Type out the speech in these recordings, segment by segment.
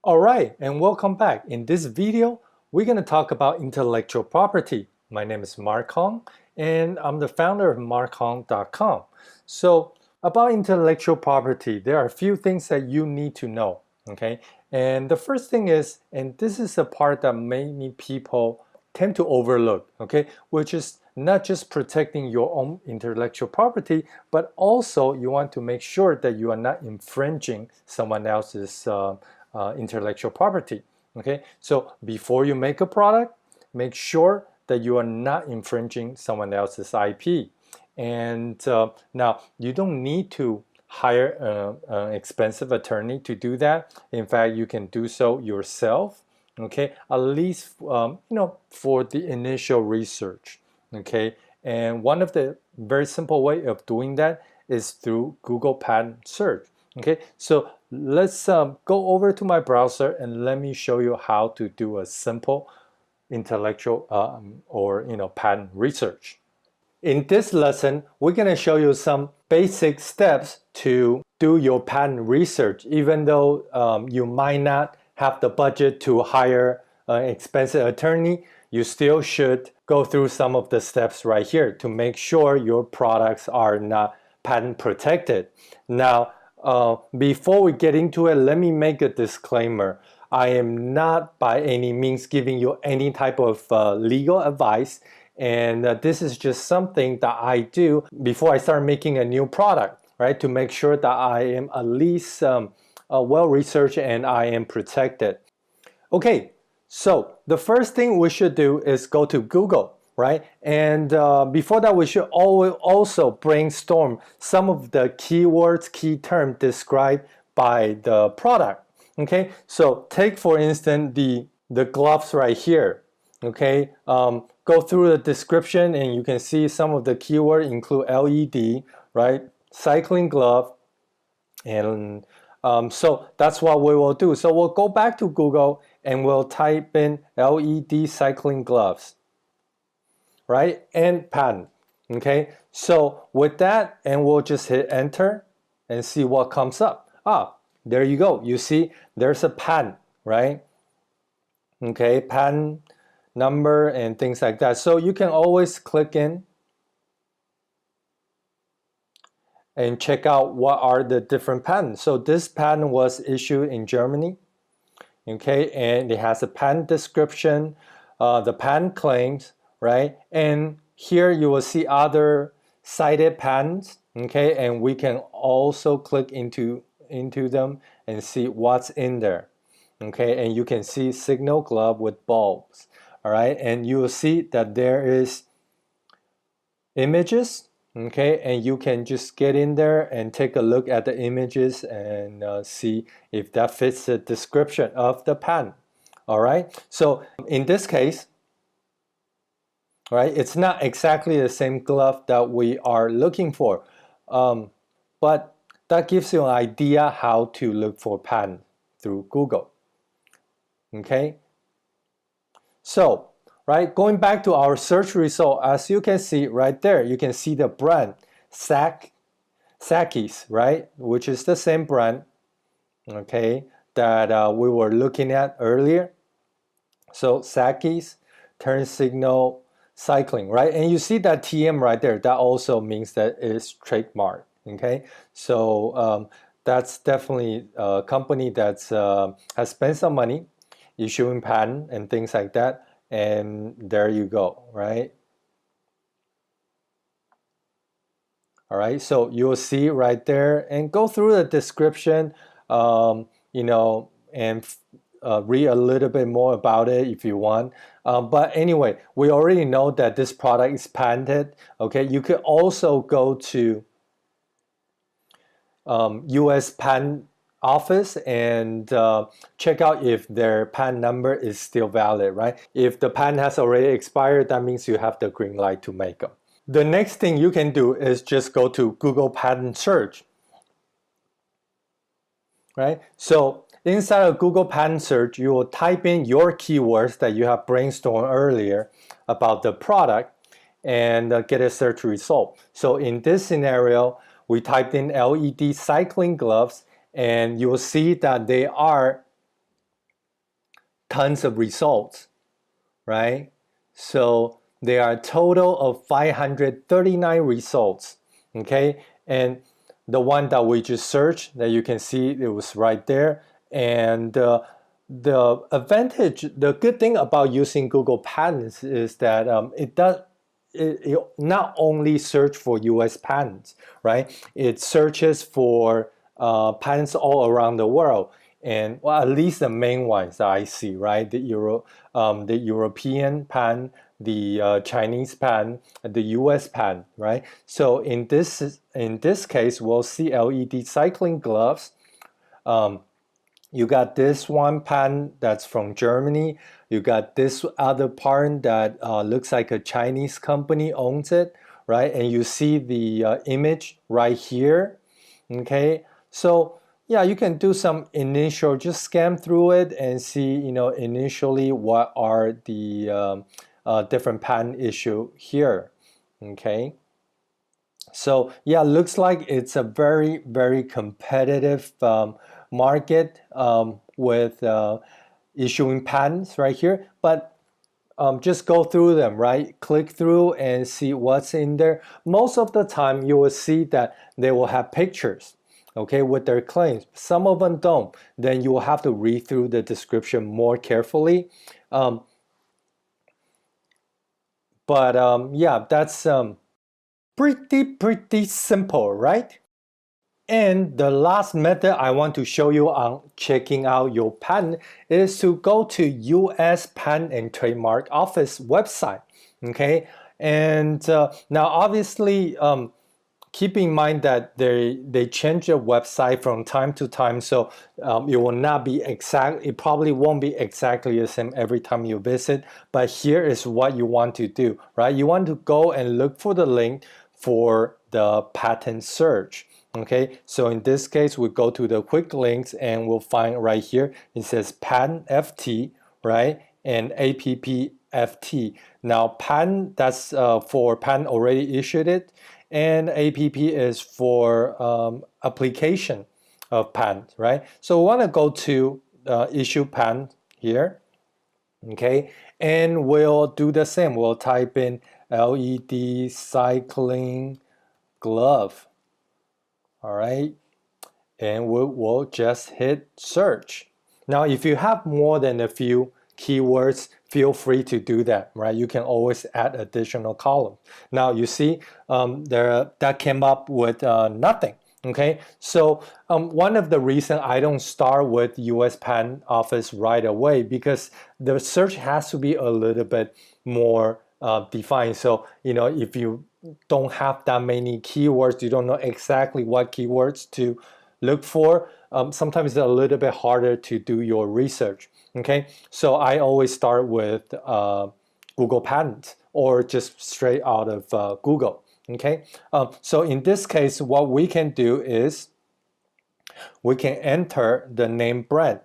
Alright, and welcome back. In this video, we're going to talk about intellectual property. My name is Mark Hong, and I'm the founder of markhong.com. So, about intellectual property, there are a few things that you need to know, okay? And the first thing is, and this is the part that many people tend to overlook, okay? Which is not just protecting your own intellectual property, but also you want to make sure that you are not infringing someone else's intellectual property. Okay, so before you make a product, make sure that you are not infringing someone else's IP. And now you don't need to hire an expensive attorney to do that. In fact, you can do so yourself. Okay, at least for the initial research. Okay, and one of the very simple way of doing that is through Google patent search. Okay, so let's go over to my browser and let me show you how to do a simple intellectual patent research. In this lesson, we're going to show you some basic steps to do your patent research, even though you might not have the budget to hire an expensive attorney. You still should go through some of the steps right here to make sure your products are not patent protected. Now, before we get into it, let me make a disclaimer. I am not by any means giving you any type of legal advice, and this is just something that I do before I start making a new product, right? To make sure that I am at least well researched and I am protected. Okay, so the first thing we should do is go to Google. Right? And before that, we should also brainstorm some of the keywords, key terms described by the product. Okay, so take for instance the gloves right here. Okay, go through the description and you can see some of the keywords include LED, right? Cycling glove, and so that's what we will do. So we'll go back to Google and we'll type in LED cycling gloves. Right, and patent. Okay, so with that, and we'll just hit enter and see what comes up. There you go. You see there's a patent, right? Okay, patent number and things like that. So you can always click in and check out what are the different patents. So this patent was issued in Germany. Okay, and it has a patent description, the patent claims, right? And here you will see other cited patents, okay? And we can also click into them and see what's in there, okay? And you can see signal glove with bulbs, all right? And you will see that there is images, okay? And you can just get in there and take a look at the images and see if that fits the description of the patent, all right? So in this case, right, it's not exactly the same glove that we are looking for, but that gives you an idea how to look for patent through Google. Okay, so right, going back to our search result, as you can see right there, you can see the brand Sakis, right, which is the same brand, okay, that we were looking at earlier. So Sakis turn signal cycling, right? And you see that TM right there, that also means that it's trademark, okay? So that's definitely a company that's has spent some money issuing patent and things like that, and there you go, right? All right, so you'll see right there, and go through the description, and read a little bit more about it if you want. But anyway, we already know that this product is patented. Okay, you could also go to US Patent Office and check out if their patent number is still valid, right? If the patent has already expired, that means you have the green light to make them. The next thing you can do is just go to Google Patent Search, right? So inside of Google Patent Search, you will type in your keywords that you have brainstormed earlier about the product and get a search result. So in this scenario, we typed in LED cycling gloves, and you will see that they are tons of results, right? So there are a total of 539 results, okay? And the one that we just searched, that you can see it was right there. And the advantage, the good thing about using Google Patents is that it not only search for US patents, right? It searches for patents all around the world. And well, at least the main ones that I see, right? The European patent, the Chinese patent, the US patent, right? So in this case, we'll see LED cycling gloves. You got this one patent that's from Germany. You got this other patent that looks like a Chinese company owns it, right? And you see the image right here, okay? So yeah, you can do some initial, just scan through it and see, initially what are the different patent issue here, okay? So yeah, looks like it's a very, very competitive market with issuing patents right here. But just go through them, right? Click through and see what's in there. Most of the time, you will see that they will have pictures, okay, with their claims. Some of them don't. Then you will have to read through the description more carefully. Yeah, that's pretty simple, right? And the last method I want to show you on checking out your patent is to go to US Patent and Trademark Office website, okay? And now obviously keep in mind that they change the website from time to time, so it will not be exact. It probably won't be exactly the same every time you visit, but here is what you want to do, right? You want to go and look for the link for the patent search. Okay, so in this case, we go to the quick links and we'll find right here, it says patent FT, right? And APP FT. Now, patent, that's for patent already issued it, and APP is for application of patent, right? So we want to go to issue patent here, okay? And we'll do the same. We'll type in LED cycling glove. All right, and we'll just hit search. Now, if you have more than a few keywords, feel free to do that, right? You can always add additional columns. Now, you see that came up with nothing, okay? So one of the reasons I don't start with US Patent Office right away, because the search has to be a little bit more defined. So, if you don't have that many keywords, you don't know exactly what keywords to look for, sometimes it's a little bit harder to do your research, okay? So I always start with Google Patents or just straight out of Google, okay? So in this case, what we can do is we can enter the name brand,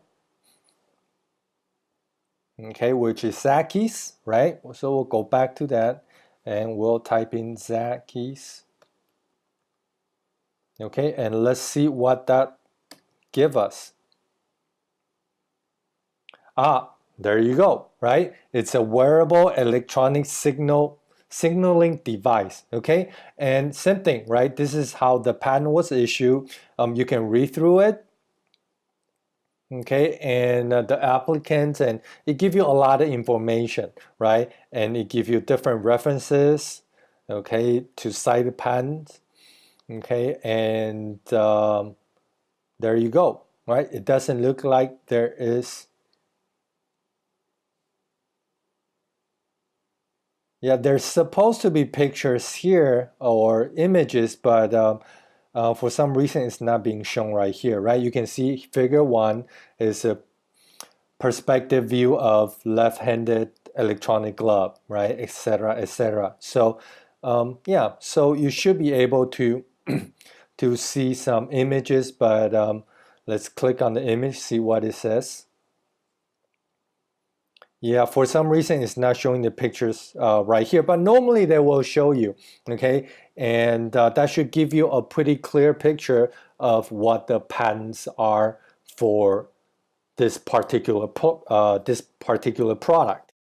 okay, which is Zacky's, right? So we'll go back to that and we'll type in Zacky's. Okay, and let's see what that give us. There you go, right? It's a wearable electronic signaling device, okay? And same thing, right? This is how the patent was issued. You can read through it, okay? And the applicants, and it gives you a lot of information, right? And it gives you different references, okay, to cite the patent, okay? And there you go, right? It doesn't look like there is. Yeah, there's supposed to be pictures here or images, but for some reason it's not being shown right here, right? You can see figure 1 is a perspective view of left-handed electronic glove, right, etc., etc. So yeah, so you should be able to to see some images, but let's click on the image, see what it says. Yeah, for some reason it's not showing the pictures right here, but normally they will show you, okay? And that should give you a pretty clear picture of what the patents are for this particular product.